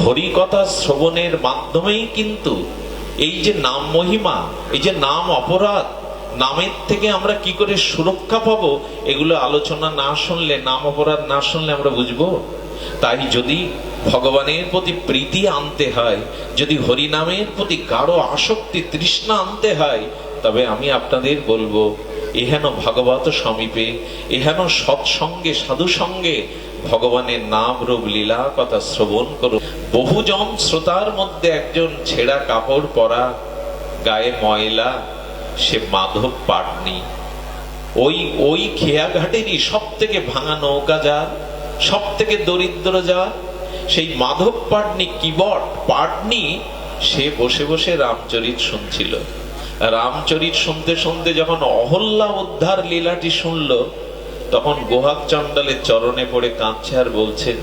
হরিকথা শ্রবণের মাধ্যমেই কিন্তু এই যে নাম মহিমা, এই যে নাম অপরাধ, নামের থেকে আমরা কি করে সুরক্ষা পাবো, এগুলো আলোচনা না শুনলে, নাম অপরাধ না শুনলে আমরা বুঝবো। তাই যদি ভগবানের প্রতি প্রীতি আনতে হয়, যদি হরিনামের প্রতি গাঢ় আসক্তি তৃষ্ণা আনতে হয়, তবে আমি আপনাদের বলবো, এহেন ভাগবত সমীপে, এহেন সৎসঙ্গে, সাধু সঙ্গে ভগবানের নাম রূপ লীলা কথা শ্রবণ করুন। বহুজন শ্রোতার মধ্যে একজন ছেঁড়া কাপড় পরা, গায়ে ময়লা, সে মাধব পাটনি। ওই খেয়াঘাটেরই সব থেকে ভাঙা নৌকা যার, সব থেকে দরিদ্র যার, সেই মাধব পাটনি, কিবট পাটনি, সে বসে বসে রামচরিত শুনছিল। রামচরিত শুনতে শুনতে যখন অহল্যা উদ্ধার লীলাটি শুনল, তখন গোহাক চণ্ডালের চরণে পড়ে কাঁদছে আর বলছেন,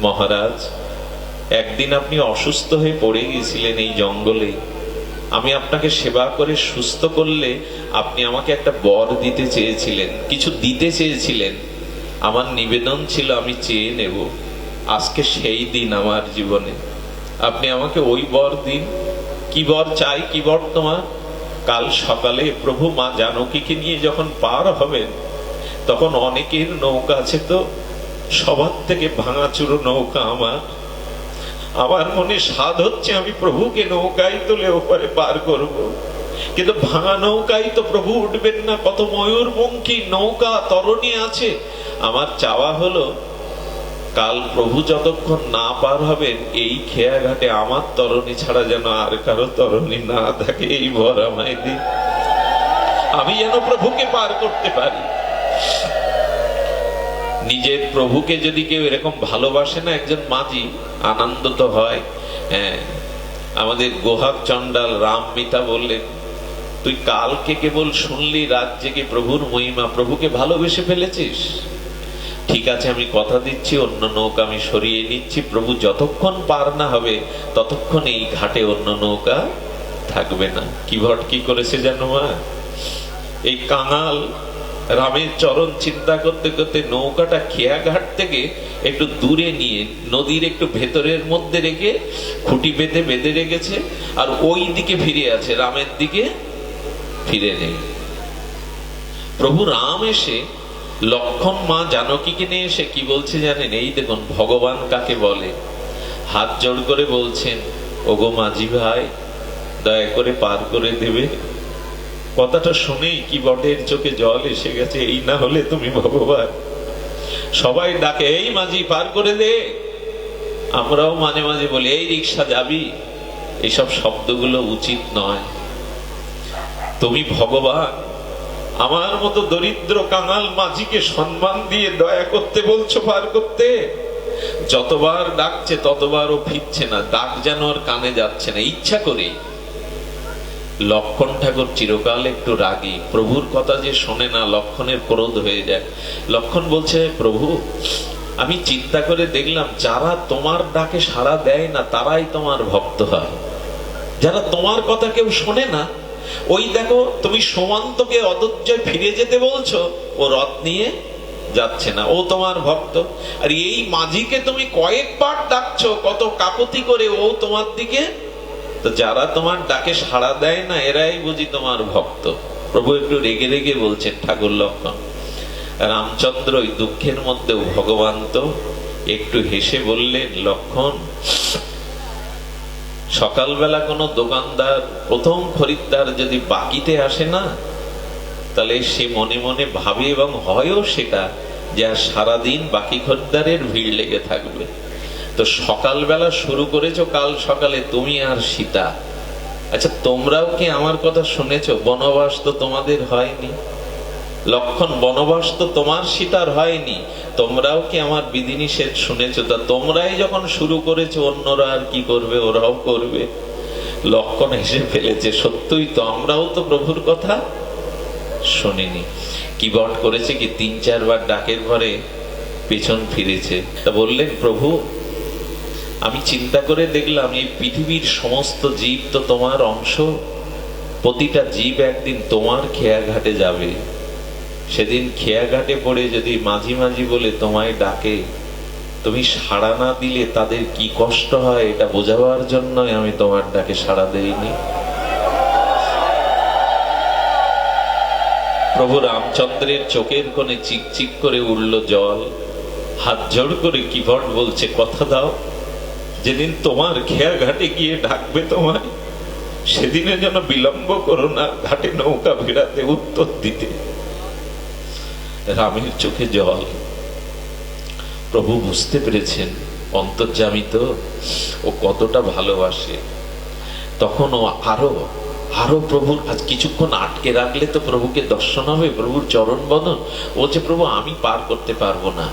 মহারাজ, একদিন আপনি অসুস্থ হয়ে পড়ে গিয়েছিলেন এই জঙ্গলে, আমি আপনাকে সেবা করে সুস্থ করলে আপনি আমাকে একটা বর দিতে চেয়েছিলেন, কিছু দিতে চেয়েছিলেন। আমার নিবেদন ছিল আমি চেয়ে নেব। আজকে সেই দিন আমার জীবনে, আপনি আমাকে ওই বর দিন। কি বর চাই? কি বর তোমার? কাল সকালে প্রভু মা জানকীকে নিয়ে যখন পার হবেন, তখন অনেকের নৌকা আছে, তো সবার থেকে ভাঙাচুরো নৌকা আমার মনে স্বাদ হচ্ছে আমি প্রভুকে নৌকায় তুলে ওপারে পার করব, কিন্তু ভাঙা নৌকায় তো প্রভু উঠবেন না। কত ময়ূরপঙ্খী নৌকা তরণী আছে। আমার চাওয়া হলো, কাল প্রভু যতক্ষণ না পার হবেন, এই খেয়াঘাটে আমার তরণী ছাড়া যেন আর কারো তরণী না থাকে। এই ভর আমায় দিন, আমি যেন প্রভুকে পার করতে পারি। নিজের প্রভুকে যদি কেউ এরকম ভালোবাসে না, একজন মাঝি, আনন্দ তো হয়। হ্যাঁ, আমাদের গোহাক চণ্ডাল রামমিতা বললেন, তুই কালকে কেবল শুনলি রাত জেগে প্রভুর মহিমা, প্রভুকে ভালোবেসে ফেলেছিস। ঠিক আছে, আমি কথা দিচ্ছি, অন্য নৌকা আমি সরিয়ে নিচ্ছি। প্রভু যতক্ষণ পার না হবে, ততক্ষণ এই ঘাটে অন্য নৌকা থাকবে না। কিভট কি করেছে জানো মা? এই কাঙাল রামের চরণ চিন্তা করতে করতে নৌকাটা খেয়াঘাট থেকে একটু দূরে নিয়ে নদীর একটু ভেতরের মধ্যে রেখে খুঁটি বেঁধে রেখেছে, আর ওই দিকে ফিরে আছে, রামের দিকে ফিরে নেই। প্রভু রাম এসে লক্ষণ মা জানকীকে নিয়ে এসে কি বলছে জানেন? এই দেখুন ভগবান কাকে বলে। হাত জোড় করে বলছেন, ওগো মাঝি ভাই, দয়া করে পার করে দেবে। কথাটা শুনেই কি বটের চোখে জল এসে গেছে। এই না হলে তুমি ভগবান। সবাই ডাকে, এই মাঝি পার করে দে। আমরাও মাঝে মাঝে বলি, এই রিক্সা যাবি। এইসব শব্দগুলো উচিত নয়। তুমি ভগবান, আমার মতো দরিদ্র কাঙাল মাঝিকে সম্মান দিয়ে দয়া করতে বলছো পার করতে। যতবার ডাকছে ততবার ও ফিরছে না, ডাক যেন ওর কানে যাচ্ছে না, ইচ্ছা করে। লক্ষণ ঠাকুর চিরকাল একটু রাগী, প্রভুর কথা যে শোনে না, লক্ষণের ক্রোধ হয়ে যায়। লক্ষণ বলছে, প্রভু, আমি চিন্তা করে দেখলাম, যারা তোমার ডাকে সাড়া দেয় না তারাই তোমার ভক্ত হয়। যারা তোমার কথা কেউ শোনে না, ওই দেখো তুমি সুমন্তকে অযোধ্যায় ফিরে যেতে বলছো, ও রথ নিয়ে যাচ্ছে না, ও তোমার ভক্ত। আর এই মাঝিকে তুমি কয়েকবার ডাকছো কত কাকুতি করে, ও তোমার দিকে। তো যারা তোমার ডাকে সাড়া দেয় না, এরাই বুঝি তোমার ভক্ত। প্রভু একটু রেগে রেগে বলছেন, ঠাকুর লক্ষণ। রামচন্দ্র ওই দুঃখের মধ্যেও ভগবান তো একটু হেসে বললেন, লক্ষণ, সকালবেলা কোনো দোকানদার প্রথম খরিদ্দার যদি বাকিতে আসে না, তাহলে সে মনে মনে ভাবে এবং হয়ও সেটা, যে সারাদিন বাকি খরিদ্দারের ভিড় লেগে থাকবে। তো সকালবেলা শুরু করেছো কাল সকালে তুমি আর সীতা। আচ্ছা, তোমরাও কি আমার কথা শুনেছো? বনবাস তো তোমাদের হয়নি। লক্ষণ, বনবাস তো তোমার সীতার হয়নি। তোমরাও কি আমার বিধিনিষেধ শুনেছো? তা তোমরাই যখন শুরু করেছো, অন্যরা আর কি করবে? ওরাও করবে। লক্ষণ হেসে ফেলেছে, সত্যই তো, আমরাও তো প্রভুর কথা শুনিনি। কি বট করেছে কি, ৩-৪ বার ডাকের পরে পেছন ফিরেছে। তা বললেন, প্রভু, আমি চিন্তা করে দেখলাম, এই পৃথিবীর সমস্ত জীব তো তোমার অংশ। প্রতিটা জীব একদিন তোমার খেয়াঘাটে যাবে। সেদিন খেয়াঘাটে পড়ে যদি মাঝি মাঝি বলে তোমায় ডাকে, তুমি সাড়া না দিলে তাদের কি কষ্ট হয় এটা বোঝাবার জন্য আমি তোমার ডাকে সাড়া দেইনি। প্রভু রামচন্দ্রের চোখের কোণে চিকচিক করে উঠল জল। হাত জোড় করে কিবট বলছে, কথা দাও, যেদিন তোমার খেয়া ঘাটে গিয়ে ডাকবে তোমায়, সেদিনে যেন বিলম্ব করো না ঘাটে নৌকা ভিড়াতে উত্তর দিতে। রামের চোখে জল। প্রভু বুঝতে পেরেছেন অন্তর্যামী তো, ও কতটা ভালোবাসে। তখন ও আরো আরো প্রভুর আজ কিছুক্ষণ আটকে রাখলে তো প্রভুকে দর্শন হবে, প্রভুর চরণ বদন। বলছে, প্রভু আমি পার করতে পারবো না,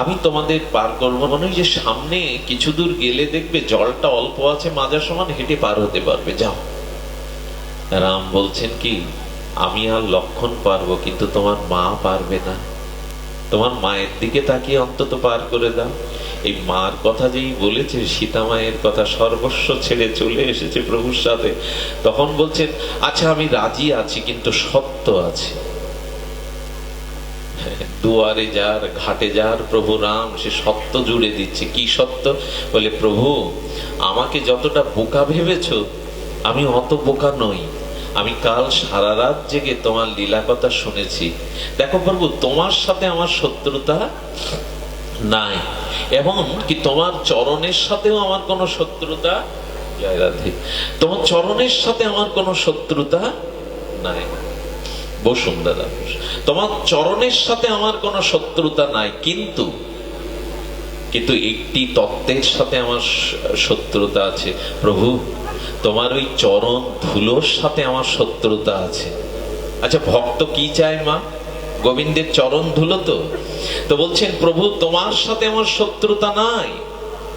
আমি তোমাদের পার করবো না। যে সামনে কিছু দূর গেলে দেখবে জলটা অল্প আছে, মাজা সমান, হেঁটে পার হতে পারবে, যাও। রাম বলছেন কি, আমি আর লক্ষণ পারবো, কিন্তু তোমার মা পারবে না। তোমার মায়ের দিকে তাকিয়ে অন্তত পার করে দাও। এই মার কথা যেই বলেছে, সীতা মায়ের কথা, সর্বস্ব ছেড়ে চলে এসেছে প্রভুর সাথে, তখন বলছেন, আচ্ছা আমি রাজি আছি, কিন্তু সত্য আছে। দুয়ারে যার, ঘাটে যার প্রভু রাম, সে সত্য জুড়ে দিচ্ছে। কি সত্য? বলে, প্রভু আমাকে যতটা বোকা ভেবেছো, আমি অত বোকা নই। আমি কাল সারা রাত জেগে তোমার লীলা কথা শুনেছি। দেখো প্রভু, তোমার সাথে আমার শত্রুতা নাই, এবং কি তোমার চরণের সাথেও আমার কোনো শত্রুতা, জয় রাধে, তোমার চরণের সাথে আমার কোনো শত্রুতা নাই। বসুন্ধরা, তোমার চরণের সাথে আমার কোনো শত্রুতা নাই, কিন্তু কিন্তু একটি তত্ত্বের সাথে আমার শত্রুতা আছে। প্রভু তোমার ওই চরণ ধুলোর সাথে আমার শত্রুতা আছে। আচ্ছা ভক্ত কি চায় মা? গোবিন্দের চরণ ধুলো তো বলছেন, প্রভু তোমার সাথে আমার শত্রুতা নাই,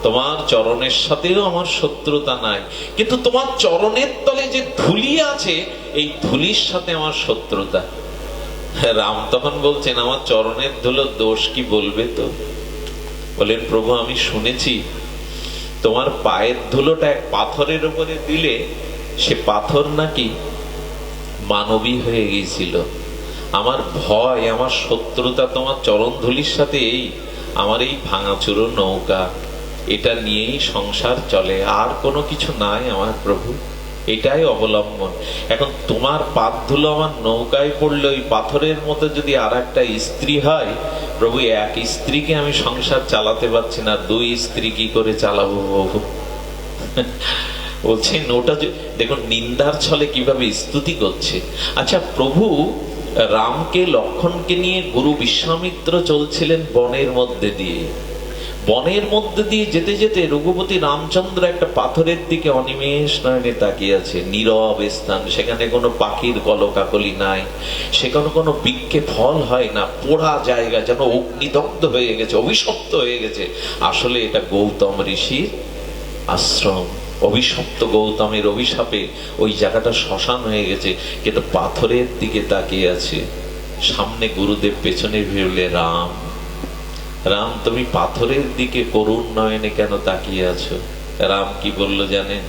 তোমার চরণের সাথেও আমার শত্রুতা নাই, কিন্তু তোমার চরণের তলে যে ধুলি আছে, এই ধুলির সাথে আমার শত্রুতা। রাম তখন বলছেন, আমার চরণের ধুলোর দোষ কি বলবে তো? বলেন, প্রভু আমি শুনেছি তোমার পায়ের ধুলোটা এক পাথরের উপরে দিলে সে পাথর নাকি মানবী হয়ে গিয়েছিল। আমার ভয়, আমার শত্রুতা তোমার চরণ ধুলির সাথে এই আমার এই ভাঙাচুরো নৌকা, এটা নিয়েই সংসার চলে, আর কোনো কিছু নাই আমার প্রভু, এটাই অবলম্বন। এখন তোমার পাত ধুলো আমার নৌকায় পড়লে ওই পাথরের মতো যদি আর একটা স্ত্রী হয়, প্রভু এক স্ত্রীকে আমি সংসার চালাতে পারছি না, দুই স্ত্রী কি করে চালাবো প্রভু? বলছেন ওটা দেখুন নিন্দার ছলে কিভাবে স্তুতি করছে। আচ্ছা প্রভু রামকে লক্ষণকে নিয়ে গুরু বিশ্বামিত্র চলছিলেন বনের মধ্যে দিয়ে। বনের মধ্যে দিয়ে যেতে যেতে রঘুপতি রামচন্দ্র একটা পাথরের দিকে অনিমেষ নয়নে তাকিয়ে আছে। নীরব স্থান, সেখানে কোনো পাখির কলকাকলি নাই, সেখানে কোনো বৃক্ষে ফল হয় না, পোড়া জায়গা, যেন অগ্নিদগ্ধ হয়ে গেছে, অভিশপ্ত হয়ে গেছে। আসলে এটা গৌতম ঋষির আশ্রম। অভিশপ্ত গৌতমের অভিশাপে ওই জায়গাটা শ্মশান হয়ে গেছে, কিন্তু পাথরের দিকে তাকিয়ে আছে। সামনে গুরুদেব, পেছনে ভিড়লে রাম। রাম তুমি পাথরের দিকে করুণ নয়নে কেন তাকিয়ে আছো? রাম কি বলল জানেন?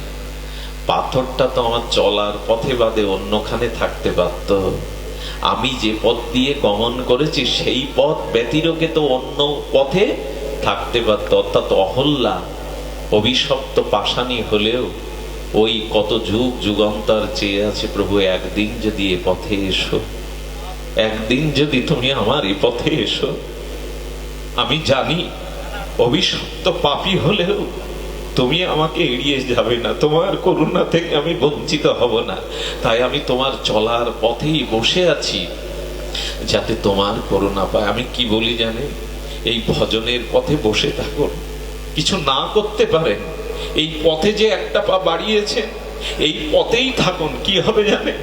পাথরটা তো আমার চলার পথে বাদে অন্যখানে থাকতে পারত, আমি যে পথ দিয়ে গমন করেছি সেই পথ ব্যতিরেকে তো অন্য পথে থাকতে পারত। অর্থাৎ অহল্যা অভিশপ্ত পাষাণী হলেও ওই কত যুগ যুগান্তর চেয়ে আছে, প্রভু একদিন যদি এ পথে এসো, একদিন যদি তুমি আমার এ পথে এসো। আমি জানি অভিশপ্ত পাপী হলেও তুমি আমাকে এড়িয়ে যাবে না, তোমার করুণা থেকে আমি বঞ্চিত হব না। তাই আমি তোমার চলার পথেই বসে আছি, যাতে তোমার করুণা পায়। আমি কি বলি জানেন? এই ভজনের পথে বসে থাকুন, কিছু না করতে পারেন, এই পথে যে একটা পা বাড়িয়েছে, এই পথেই থাকুন। কি হবে জানেন?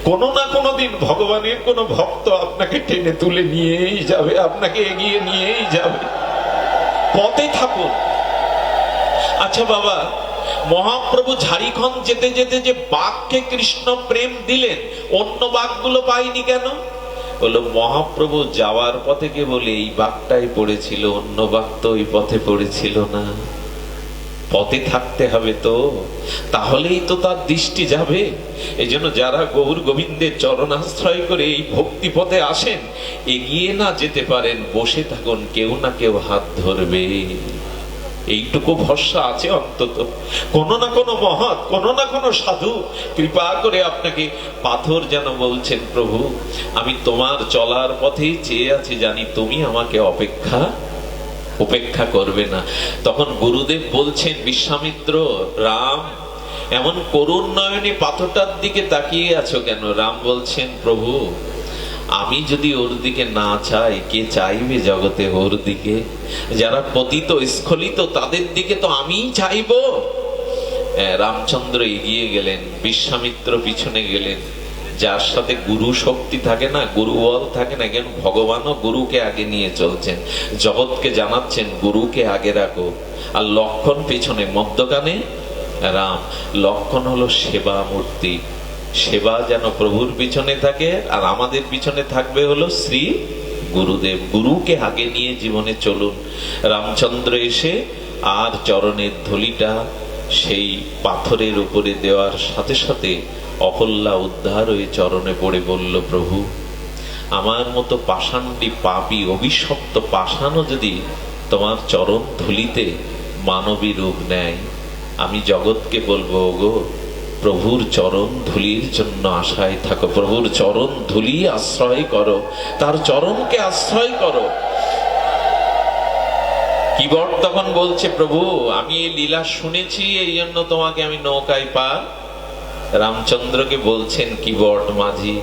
কোনো না কোনো দিন ভগবানের কোনো ভক্ত আপনাকে টেনে তুলে নিয়েই যাবে, আপনাকে এগিয়ে নিয়েই যাবে। পথে থাকুন। আচ্ছা বাবা, মহাপ্রভু ঝাড়িখণ্ড যেতে যেতে যে বাঘকে কৃষ্ণ প্রেম দিলেন, অন্য বাঘগুলো পাইনি কেন? বললো মহাপ্রভু যাওয়ার পথে কেবল এই বাঘটাই পড়েছিল, অন্য বাঘ তো ওই পথে পড়েছিল না। পথে থাকতে হবে, তো তাহলেই তো তার দৃষ্টি যাবে। এই জন্য যারা গৌর গোবিন্দের চরণাশ্রয় করে এই ভক্তি পথে আসেন, এগিয়ে না যেতে পারেন, বসে থাকুন, কেউ না কেউ হাত ধরবে। এইটুকু ভরসা আছে অন্তত, কোনো না কোনো মহৎ, কোনো না কোনো সাধু কৃপা করে আপনাকে পাথর যেন বলছেন, প্রভু আমি তোমার চলার পথেই চেয়ে আছি, জানি তুমি আমাকে উপেক্ষা করবে না। তখন গুরুদেব বলছেন, বিশ্বামিত্র, রাম এমন করুণ নয়নে পাথরটার দিকে তাকিয়ে আছো কেন? রাম বলছেন, প্রভু আমি যদি ওর দিকে না চাই, কে চাইবে জগতে ওর দিকে? যারা পতিত স্খলিত তাদের দিকে তো আমিই চাইবো। রামচন্দ্র এগিয়ে গেলেন, বিশ্বামিত্র পিছনে গেলেন। যার সাথে গুরু শক্তি থাকে না, গুরু বল থাকে না, কেন ভগবানও গুরুকে আগে নিয়ে চলছেন, জগৎকে জানাচ্ছেন গুরুকে আগে রাখো। আর লক্ষণ পিছনে, মধ্যখানে রাম। লক্ষণ হলো সেবা মূর্তি, সেবা যেন প্রভুর পিছনে থাকে, আর আমাদের পিছনে থাকবে হলো শ্রী গুরুদেব। গুরুকে আগে নিয়ে জীবনে চলুন। রামচন্দ্র এসে আর চরণের ধুলিটা সেই পাথরের উপরে দেওয়ার সাথে সাথে অহল্যা উদ্ধার হয়ে চরণে পড়ে বলল, প্রভু আমার মতো পাষাণ্ডী পাপী অভিশপ্ত পাষাণও যদি তোমার চরণ ধুলিতে মানবী রূপ নেয়, আমি জগৎকে বলবো, গো প্রভুর চরণ ধুলির জন্য আশায় থাকো, প্রভুর চরণ ধুলি আশ্রয় করো, তার চরণকে আশ্রয় করো। কিবট তখন বলছে, প্রভু আমি এই লীলা শুনেছি, এই জন্য তোমাকে আমি নৌকায় পার। রামচন্দ্রকে বলছেন কিবট মাঝি,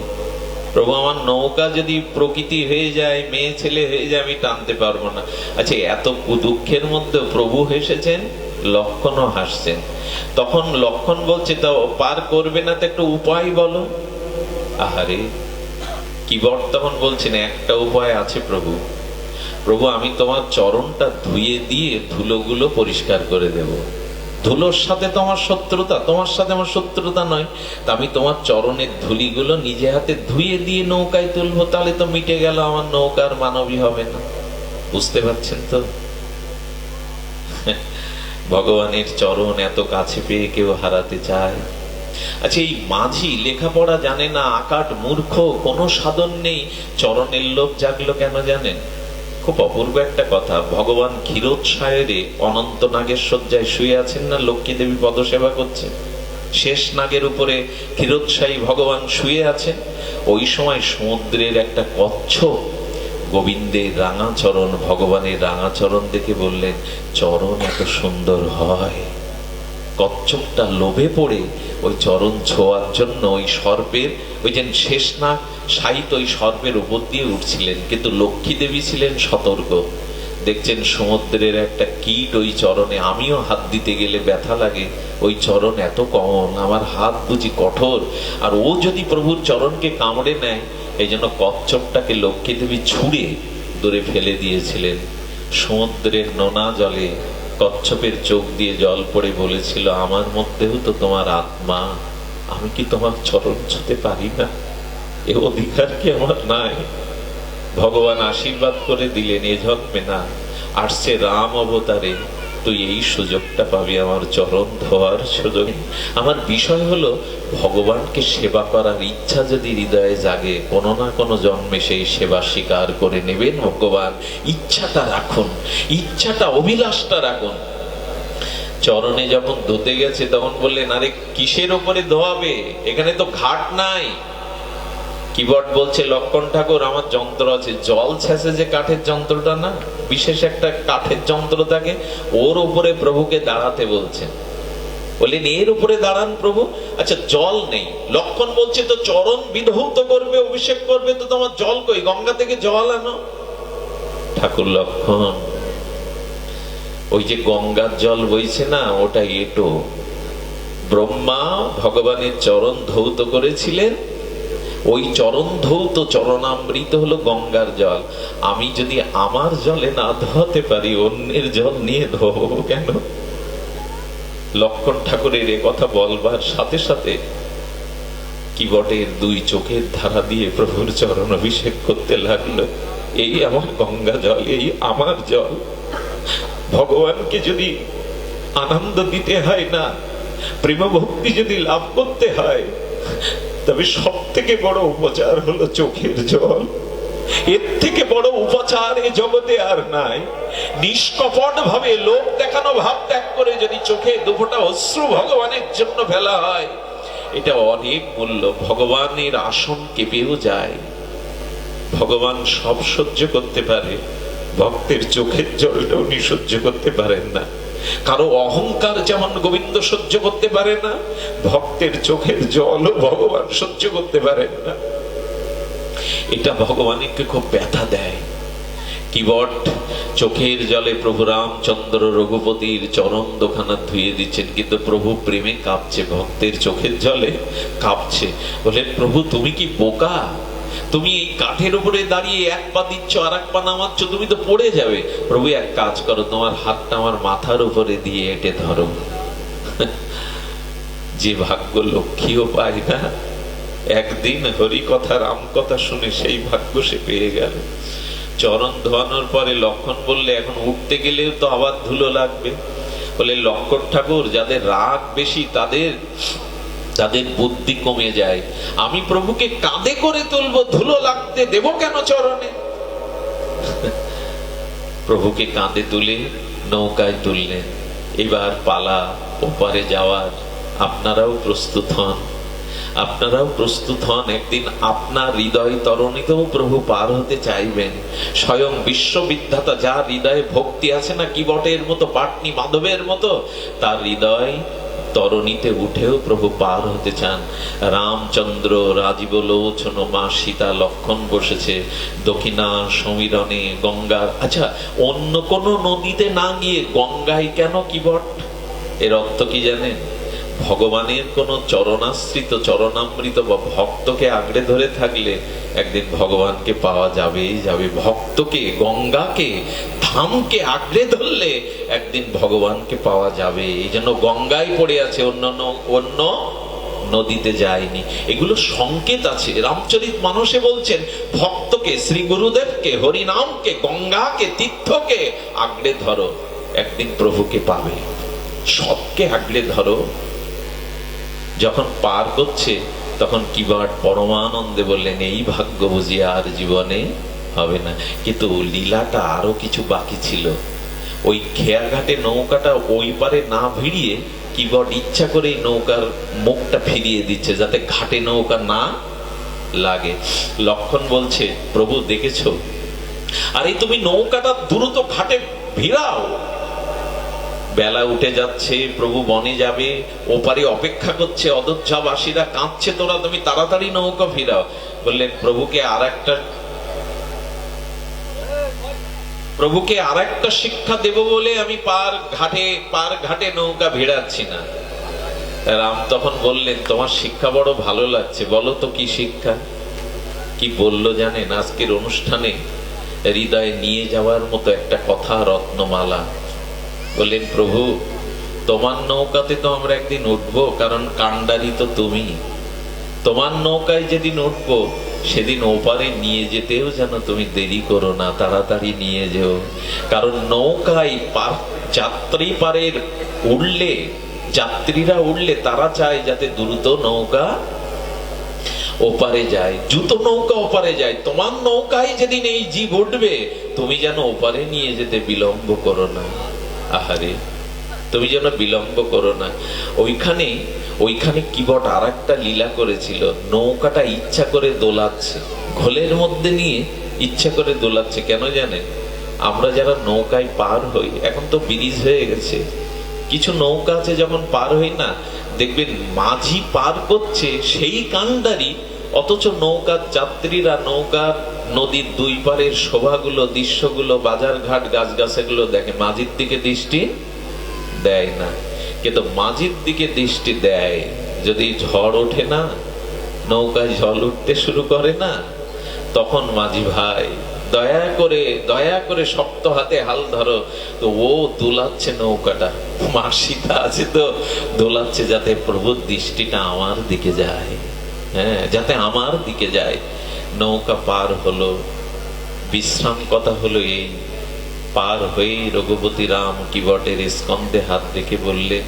প্রভু আমার নৌকা যদি প্রকৃতি হয়ে যায়, মেয়ে ছেলে হয়ে যায়, আমি টানতে পারবো না। আচ্ছা, এত দুঃখের মধ্যে প্রভু হেসেছেন, লক্ষণও হাসছেন। তখন লক্ষণ বলছে, তো পার করবে না তো একটা উপায় বলো। আহারে, কিবট তখন বলছেন, একটা উপায় আছে প্রভু। প্রভু আমি তোমার চরণটা ধুয়ে দিয়ে ধুলোগুলো পরিষ্কার করে দেব। ধুলোর সাথে তোমার শত্রুতা, তোমার সাথে আমার শত্রুতা নয়, তা আমি তোমার চরণের ধুলিগুলো নিজে হাতে ধুয়ে দিয়ে নৌকায় তুলবো, তাহলে তো মিটে গেল, আমার নৌকার মানবী হবে না। বুঝতে পারছেন তো? ভগবানের চরণ এত কাছে পেয়ে কেউ হারাতে চায়? আচ্ছা, এই মাঝি লেখাপড়া জানে না, আকাট মূর্খ, কোনো সাধন নেই, চরণের লোভ জাগলো কেন জানেন? খুব অপূর্ব একটা কথা। ভগবান ক্ষীরোৎসায়রে অনন্ত নাগের শয্যায় শুয়ে আছেন না, লক্ষ্মী দেবী পদসেবা করছেন, শেষ নাগের উপরে ক্ষীরোৎসায়ী ভগবান শুয়ে আছেন। ওই সময় সমুদ্রের একটা কচ্ছপ গোবিন্দের রাঙাচরণ, ভগবানের রাঙাচরণ দেখে বললেন, চরণ এত সুন্দর হয়। কচ্ছপটা লোভে পড়ে ওই চরণ ছোঁয়ার জন্য ওই সর্পের, ওই যে শেষ নাগ সাহিত্য, ওই সর্পের উপর দিয়ে উঠছিলেন, কিন্তু লক্ষ্মী দেবী ছিলেন সতর্ক। দেখছেন সমুদ্রের একটা কীট ওই চরণে, আমিও হাত দিতে গেলে ব্যথা লাগে, ওই চরণ এত কমন, আমার হাত বুঝি কঠোর, আর ও যদি প্রভুর চরণকে কামড়ে নেয়। এই জন্য কচ্ছপটাকে লক্ষ্মী দেবী ছুঁড়ে দূরে ফেলে দিয়েছিলেন। সমুদ্রের নোনা জলে কচ্ছপের চোখ দিয়ে জল পড়ে বলেছিল, আমার মধ্যেও তো তোমার আত্মা, আমি কি তোমার চরণ ছুঁতে পারি না? এ অধিকার কি আমার নাই? ভগবান আশীর্বাদ করে দিলেন, এ জন্মে না, আসছে রাম অবতারে তুই এই সুযোগটা পাবি, আমার চরণ ধোয়ার সুযোগ। আমার বিষয় হলো ভগবানকে সেবা করার ইচ্ছা যদি হৃদয়ে জাগে, কোনো না কোনো জন্মে সেই সেবা স্বীকার করে নেবেন ভগবান। ইচ্ছাটা রাখুন, ইচ্ছাটা, অভিলাষটা রাখুন। চরণে যখন ধুতে গেছে তখন বললেন, আরে কিসের ওপরে ধোয়াবে, এখানে তো ঘাট নাই। কিবট বলছে, লক্ষণ ঠাকুর আমার যন্ত্র আছে। জল ছেঁচে যে কাঠের যন্ত্রটা না, বিশেষ একটা কাঠের যন্ত্র থাকে, ওর উপরে প্রভুকে দাঁড়াতে বলছেন। বললেন, এর উপরে দাঁড়ান প্রভু। আচ্ছা, জল নেই। লক্ষণ বলছে, তো চরণ বিধৌত করবে, অভিষেক করবে, তো তোমার জল কই? গঙ্গা থেকে জল আনো। ঠাকুর লক্ষণ, ওই যে গঙ্গার জল বইছে না, ওটা এটো। ব্রহ্মা ভগবানের চরণ ধৌত করেছিলেন, ওই চরণ ধৌত চরণামৃত হলো গঙ্গার জল। আমি যদি আমার জলে না ধোয়াতে পারি, অন্যের জল নিয়ে ধোবো কেন? লক্ষণ ঠাকুরের এ কথা বলবার সাথে সাথে কিবটের দুই চোখের ধারা দিয়ে প্রভুর চরণ অভিষেক করতে লাগলো। এই আমার গঙ্গা জল, এই আমার জল। ভগবানকে যদি আনন্দ দিতে হয় না, প্রেম ভক্তি যদি লাভ করতে হয়, তবে সব থেকে বড় উপচার হলো চোখের জল। এর থেকে বড় উপচার এ জগতে আর নাই। নিষ্কপট ভাবে লোক দেখানো ভাব ত্যাগ করে যদি চোখে দুফোঁটা অশ্রু ভগবানের জন্য ফেলা হয়, এটা অনেক মূল্য। ভগবানের আসন কেঁপেও যায়। ভগবান সব সহ্য করতে পারে, ভক্তের চোখের জলটা উনি সহ্য করতে পারেন না। কারো অহংকার যেমন গোবিন্দ সহ্য করতে পারে না, ভক্তের চোখের জলও ভগবান সহ্য করতে পারেন না। এটা ভগবানকে খুব ব্যথা দেয়। কিবট চোখের জলে প্রভু রামচন্দ্র রঘুপতির চরণ দোখানা ধুয়ে দিচ্ছেন, কিন্তু প্রভু প্রেমে কাঁপছে, ভক্তের চোখের জলে কাঁপছে। বলে, প্রভু তুমি কি বোকা? তুমি এই কাঠের উপরে দাঁড়িয়ে এক পা দিচ্ছ আর এক পা নামাচ্ছ, তুমি তো পড়ে যাবে। প্রভু এক কাজ করো, তোমার হাতটা আমার মাথার উপরে দিয়ে এঁটে ধরো। যে ভাগ্য লক্ষ্মীও পায় না, একদিন হরি কথা রাম কথা শুনে সেই ভাগ্য সে পেয়ে গেল। চরণ ধোয়ানোর পরে লক্ষণ বললে, এখন উঠতে গেলেও তো আবার ধুলো লাগবে। বলে, লক্ষণ ঠাকুর, যাদের রাগ বেশি তাদের বুদ্ধি কমে যায়। আমি প্রভুকে কাঁধে করে তুলবো, ধুলো লাগতে দেব কেন চরণে? প্রভুকে কাঁধে তুলে নৌকায় তুললেন। এবার পালা ওপারে যাওয়ার। আপনারাও প্রস্তুত হন, আপনারাও প্রস্তুত হন। একদিন আপনার হৃদয় তরণীতেও প্রভু পার হতে চাইবেন। স্বয়ং বিশ্ববিদ্যাতা, যার হৃদয়ে ভক্তি আছে না কিবটের মতো, পাটনি মাধবের মতো, তার হৃদয় তরণীতে উঠেও প্রভু পার হতে চান। রামচন্দ্র, রাজীব লোচন, মা সীতা, লক্ষণ বসেছে দক্ষিণা সমীরণে গঙ্গার। আচ্ছা, অন্য কোন নদীতে না গিয়ে গঙ্গায় কেন কিবট? এর অর্থ কি জানেন? ভগবানের কোন চরণাশ্রিত, চরণামৃত বা ভক্তকে আঁকড়ে ধরে থাকলে একদিন ভগবানকে পাওয়া যাবেই যাবে। ভক্তকে, গঙ্গাকে, ধামকে আঁকড়ে ধরলে একদিন ভগবানকে পাওয়া যাবে। এই জন্য গঙ্গায় পড়ে আছে, অন্য নদীতে যায়নি। এগুলো সংকেত আছে। রামচরিত মানসে বলছেন, ভক্তকে, শ্রী গুরুদেবকে, হরিনামকে, গঙ্গাকে, তীর্থকে আঁকড়ে ধরো, একদিন প্রভুকে পাবে। সবকে আঁকড়ে ধরো। যখন পার করছে তখন কিবট পরমানন্দে বললেন, এই ভাগ্য বুঝি আর জীবনে হবে না। কিন্তু লীলাটা আরো কিছু বাকি ছিল। ওই খেয়াঘাটে নৌকাটা ওই পারে না ভিড়িয়ে কিবট ইচ্ছা করে নৌকার মুখটা ফিরিয়ে দিচ্ছে, যাতে ঘাটে নৌকা না লাগে। লক্ষণ বলছে, প্রভু দেখেছো, আরে তুমি নৌকাটা দ্রুত ঘাটে ভিড়াও। বেলা উঠে যাচ্ছে, প্রভু বনে যাবে, ওপারে অপেক্ষা করছে, অযোধ্যাবাসীরা কাঁদছে, তোরা তুমি তাড়াতাড়ি নৌকা ফিরাও। বললেন, প্রভুকে আর একটা শিক্ষা দেব বলে আমি পার ঘাটে নৌকা ভিড়াচ্ছি না। রাম তখন বললেন, তোমার শিক্ষা বড় ভালো লাগছে, বলো তো কি শিক্ষা? কি বললো জানেন? আজকের অনুষ্ঠানে হৃদয়ে নিয়ে যাওয়ার মতো একটা কথা, রত্নমালা। বললেন, প্রভু তোমার নৌকাতে তো আমরা একদিন উঠবো, কারণ কান্ডারি তো তুমি। তোমার নৌকায় যেদিন উঠবো সেদিন ওপারে নিয়ে যেতেও যেন তুমি দেরি করো না, তাড়াতাড়ি নিয়ে যেও। কারণ নৌকায় যাত্রী পারের উঠলে, যাত্রীরা উঠলে তারা চায় যাতে দ্রুত নৌকা ওপারে যায়, দ্রুত নৌকা ওপারে যায়। তোমার নৌকায় যেদিন এই জীব উঠবে, তুমি যেন ওপারে নিয়ে যেতে বিলম্ব করো না। আহারে, তুমি যেন বিলম্ব করো না। ওইখানে কিবট আর একটা লীলা করেছিল। নৌকাটা ইচ্ছা করে দোলাচ্ছে, ঘোলের মধ্যে নিয়ে ইচ্ছা করে দোলাচ্ছে। কেন জানেন? আমরা যারা নৌকায় পার হই, এখন তো ব্রিজ হয়ে গেছে, কিছু নৌকা আছে যখন পার হই না, দেখবেন মাঝি পার করছে সেই কান্ডারি, অথচ নৌকার যাত্রীরা নৌকার নদীর দুই পারের শোভাগুলো, দৃশ্যগুলো, বাজার ঘাট, গাছগাছাগুলো দেখে, মাঝির দিকে দৃষ্টি দেয় না। কিন্তু মাঝির দিকে দৃষ্টি দেয় যদি ঝড় ওঠে না, নৌকায় জল উঠতে শুরু করে না, তখন মাঝি ভাই দয়া করে শক্ত হাতে হাল ধরো। তো ও দোলাচ্ছে নৌকাটা, মা সীতা আছে তো দোলাচ্ছে, যাতে প্রভুর দৃষ্টিটা আমার দিকে যায়। হ্যাঁ, যাতে আমার দিকে যায়। নৌকা পার হলো। বিশ্রাম কথা হলো এই, পার হয়ে রঘুপতি রাম কিবটের স্কন্ধে হাত রেখে বললেন,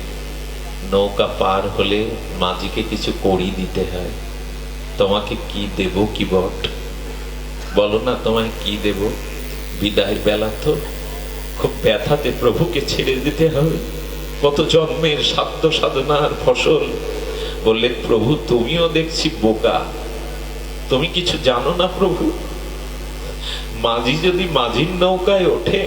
নৌকা পার হলে মাঝিকে কিছু কড়ি দিতে হয়। তোমাকে কি দেব কিবট? বলো না তোমায় কি দেব? বিদায় বেলা তো, খুব ব্যথাতে প্রভুকে ছেড়ে দিতে হবে, কত জন্মের সাধ্য সাধনার ফসল। বললেন, প্রভু তুমিও দেখছি বোকা, তুমি কিছু জানো না প্রভু। মাঝি যদি মাঝির নৌকায় ওঠে,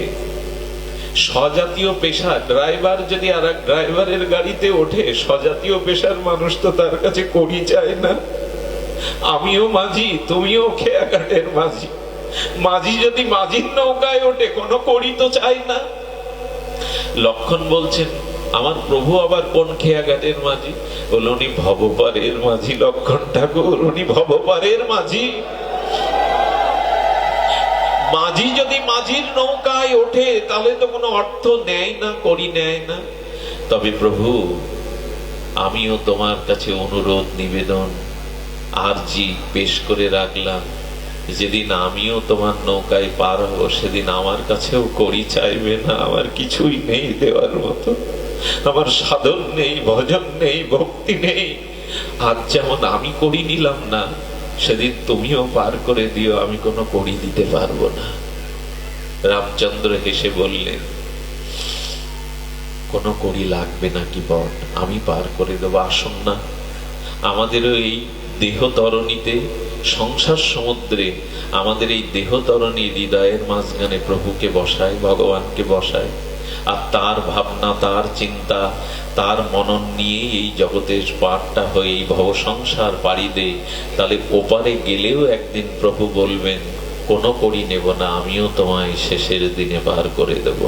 স্বজাতীয় পেশা ড্রাইভার যদি আর এক ড্রাইভারের গাড়িতে ওঠে, স্বজাতীয় পেশার মানুষ তো তার কাছে কড়ি চায় না। আমিও মাঝি, তুমিও খেয়াঘাটের মাঝি। মাঝি যদি মাঝির নৌকায় ওঠে, কোনো কড়ি তো চাই না। লক্ষণ বলছেন, আমার প্রভু আবার কোন খেয়াঘাটের মাঝি? বলল, উনি ভবপারের মাঝি। লক্ষণ ঠাকুর উনি ভবপারের মাঝি। মাঝি যদি মাঝির নৌকায় ওঠে, তাহলে তো কোনো অর্থ নেয় না, করি নেয় না। তবে প্রভু, আমিও তোমার কাছে অনুরোধ নিবেদন আরজি পেশ করে রাখলাম, যেদিন আমিও তোমার নৌকায় পার হব, সেদিন আমার কাছেও করি চাইবে না। আমার কিছুই নেই দেওয়ার মতো, আমার সাধন নেই, ভজন নেই, ভক্তি নেই। আজ যেমন আমি করি নিলাম না, সেদিন তুমিও পার করে দিও, আমি কোনো কড়ি দিতে পারবো না। রামচন্দ্র হেসে বললেন, কোনো কড়ি লাগবে না কি বট, আমি পার করে দেবো। আসুন না, আমাদেরও এই দেহ তরণীতে, সংসার সমুদ্রে আমাদের এই দেহ তরণী হৃদয়ের মাঝখানে প্রভুকে বসায়, ভগবানকে বসায়, আর তার ভাবনা, তার চিন্তা, তার মনন নিয়ে এই জগতের পারটা হয়ে এই ভব সংসার পাড়ি দে। তাহলে ওপারে গেলেও একদিন প্রভু বলবেন, কোনো কড়ি নেব না, আমিও তোমায় শেষের দিনে পার করে দেব।